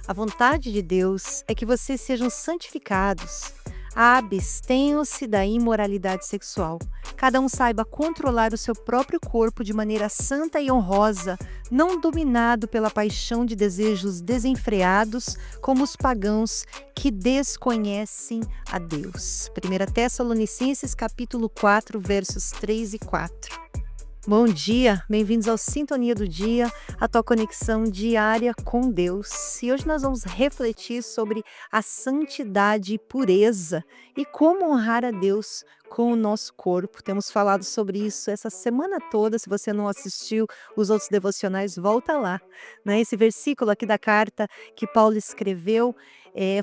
A vontade de Deus é que vocês sejam santificados. Abstenham-se da imoralidade sexual. Cada um saiba controlar o seu próprio corpo de maneira santa e honrosa, não dominado pela paixão de desejos desenfreados, como os pagãos que desconhecem a Deus. 1 Tessalonicenses capítulo 4, versos 3 e 4. Bom dia, bem-vindos ao Sintonia do Dia, a tua conexão diária com Deus. E hoje nós vamos refletir sobre a santidade e pureza e como honrar a Deus com o nosso corpo. Temos falado sobre isso essa semana toda. Se você não assistiu os outros devocionais, volta lá. Esse versículo aqui da carta que Paulo escreveu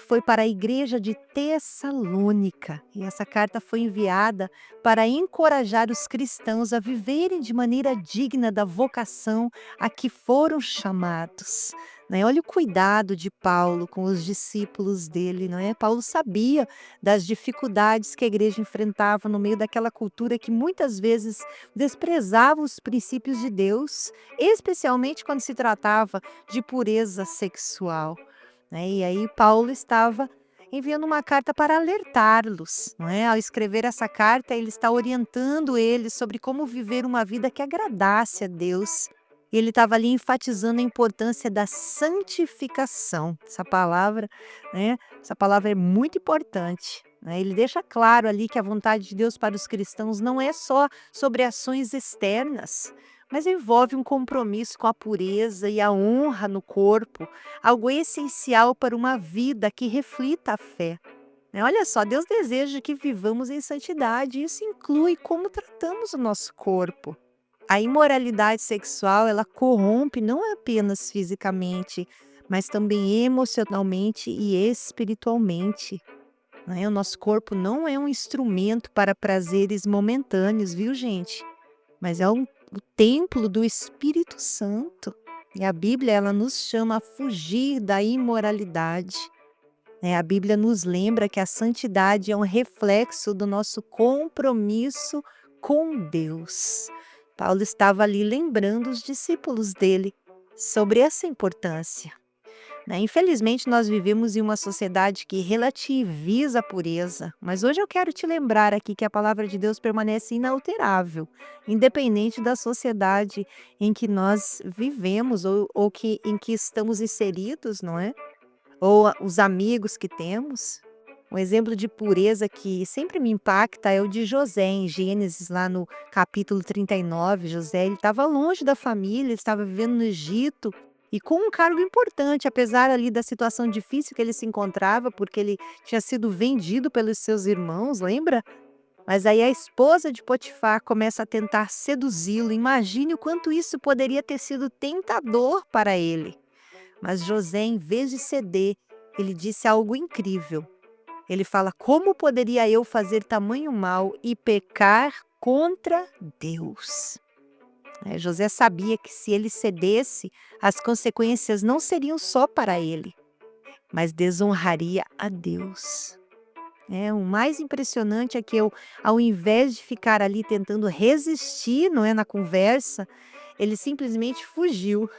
foi para a igreja de Tessalônica. E essa carta foi enviada para encorajar os cristãos a viverem de maneira digna da vocação a que foram chamados. Olha o cuidado de Paulo com os discípulos dele, não é? Paulo sabia das dificuldades que a igreja enfrentava no meio daquela cultura que muitas vezes desprezava os princípios de Deus, especialmente quando se tratava de pureza sexual. E aí Paulo estava enviando uma carta para alertá-los, não é? Ao escrever essa carta, ele está orientando eles sobre como viver uma vida que agradasse a Deus. E ele estava ali enfatizando a importância da santificação. Essa palavra é muito importante. Ele deixa claro ali que a vontade de Deus para os cristãos não é só sobre ações externas, mas envolve um compromisso com a pureza e a honra no corpo, algo essencial para uma vida que reflita a fé. Olha só, Deus deseja que vivamos em santidade, e isso inclui como tratamos o nosso corpo. A imoralidade sexual, ela corrompe não apenas fisicamente, mas também emocionalmente e espiritualmente. O nosso corpo não é um instrumento para prazeres momentâneos, viu, gente? Mas é o templo do Espírito Santo. E a Bíblia, ela nos chama a fugir da imoralidade. A Bíblia nos lembra que a santidade é um reflexo do nosso compromisso com Deus. Paulo estava ali lembrando os discípulos dele sobre essa importância. Infelizmente, nós vivemos em uma sociedade que relativiza a pureza, mas hoje eu quero te lembrar aqui que a palavra de Deus permanece inalterável, independente da sociedade em que nós vivemos ou em que estamos inseridos, não é? Ou os amigos que temos. Um exemplo de pureza que sempre me impacta é o de José, em Gênesis, lá no capítulo 39. José, ele estava longe da família, ele estava vivendo no Egito, e com um cargo importante, apesar ali da situação difícil que ele se encontrava, porque ele tinha sido vendido pelos seus irmãos, lembra? Mas aí a esposa de Potifar começa a tentar seduzi-lo. Imagine o quanto isso poderia ter sido tentador para ele. Mas José, em vez de ceder, ele disse algo incrível. Ele fala: como poderia eu fazer tamanho mal e pecar contra Deus? José sabia que se ele cedesse, as consequências não seriam só para ele, mas desonraria a Deus. O mais impressionante é que ao invés de ficar ali tentando resistir, não é, na conversa, ele simplesmente fugiu.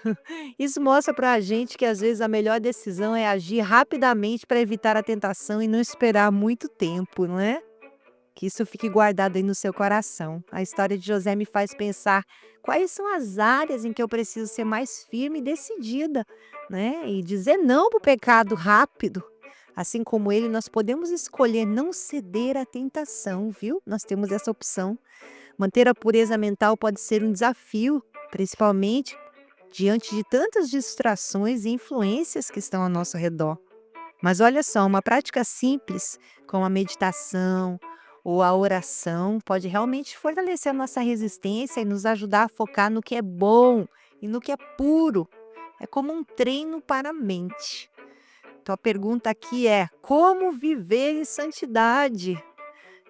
Isso mostra para a gente que às vezes a melhor decisão é agir rapidamente para evitar a tentação e não esperar muito tempo, não é? Que isso fique guardado aí no seu coração. A história de José me faz pensar quais são as áreas em que eu preciso ser mais firme e decidida, né? E dizer não para o pecado rápido. Assim como ele, nós podemos escolher não ceder à tentação, viu? Nós temos essa opção. Manter a pureza mental pode ser um desafio, principalmente diante de tantas distrações e influências que estão ao nosso redor. Mas olha só, uma prática simples, como a meditação ou a oração, pode realmente fortalecer a nossa resistência e nos ajudar a focar no que é bom e no que é puro. É como um treino para a mente. Então a pergunta aqui é: como viver em santidade?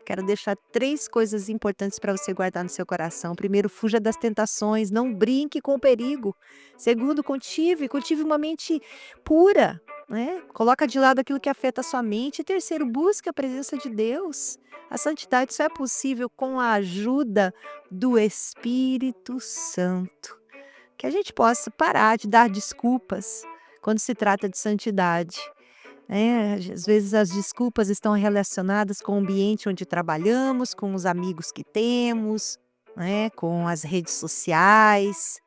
Quero deixar 3 coisas importantes para você guardar no seu coração. Primeiro, fuja das tentações, não brinque com o perigo. Segundo, cultive uma mente pura, né? Coloca de lado aquilo que afeta a sua mente. E terceiro, busque a presença de Deus. A santidade só é possível com a ajuda do Espírito Santo. Que a gente possa parar de dar desculpas quando se trata de santidade. Às vezes as desculpas estão relacionadas com o ambiente onde trabalhamos, com os amigos que temos, com as redes sociais.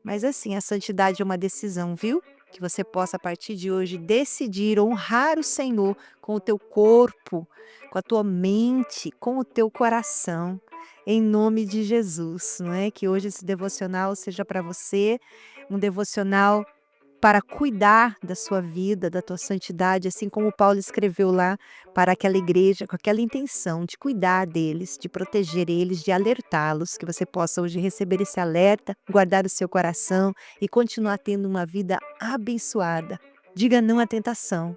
Mas assim, a santidade é uma decisão, viu? Que você possa, a partir de hoje, decidir honrar o Senhor com o teu corpo, com a tua mente, com o teu coração, em nome de Jesus, não é? Que hoje esse devocional seja para você um devocional para cuidar da sua vida, da tua santidade, assim como Paulo escreveu lá para aquela igreja, com aquela intenção de cuidar deles, de proteger eles, de alertá-los, que você possa hoje receber esse alerta, guardar o seu coração e continuar tendo uma vida abençoada. Diga não à tentação,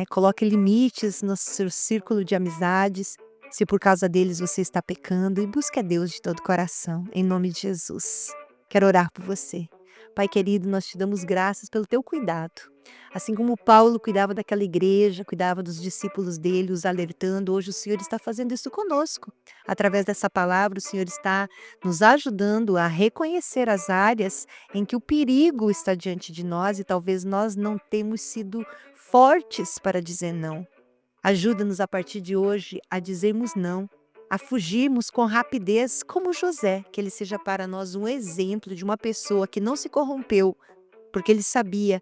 coloque limites no seu círculo de amizades, se por causa deles você está pecando, e busque a Deus de todo o coração, em nome de Jesus. Quero orar por você. Pai querido, nós te damos graças pelo teu cuidado. Assim como Paulo cuidava daquela igreja, cuidava dos discípulos dele, os alertando, hoje o Senhor está fazendo isso conosco. Através dessa palavra, o Senhor está nos ajudando a reconhecer as áreas em que o perigo está diante de nós e talvez nós não temos sido fortes para dizer não. Ajuda-nos a partir de hoje a dizermos não, a fugirmos com rapidez como José, que ele seja para nós um exemplo de uma pessoa que não se corrompeu, porque ele sabia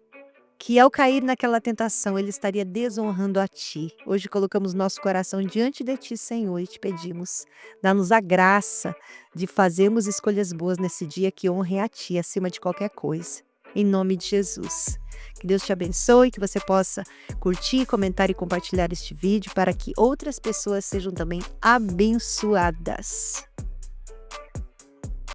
que ao cair naquela tentação ele estaria desonrando a ti. Hoje colocamos nosso coração diante de ti, Senhor, e te pedimos, dá-nos a graça de fazermos escolhas boas nesse dia que honrem a ti acima de qualquer coisa. Em nome de Jesus. Que Deus te abençoe, que você possa curtir, comentar e compartilhar este vídeo para que outras pessoas sejam também abençoadas.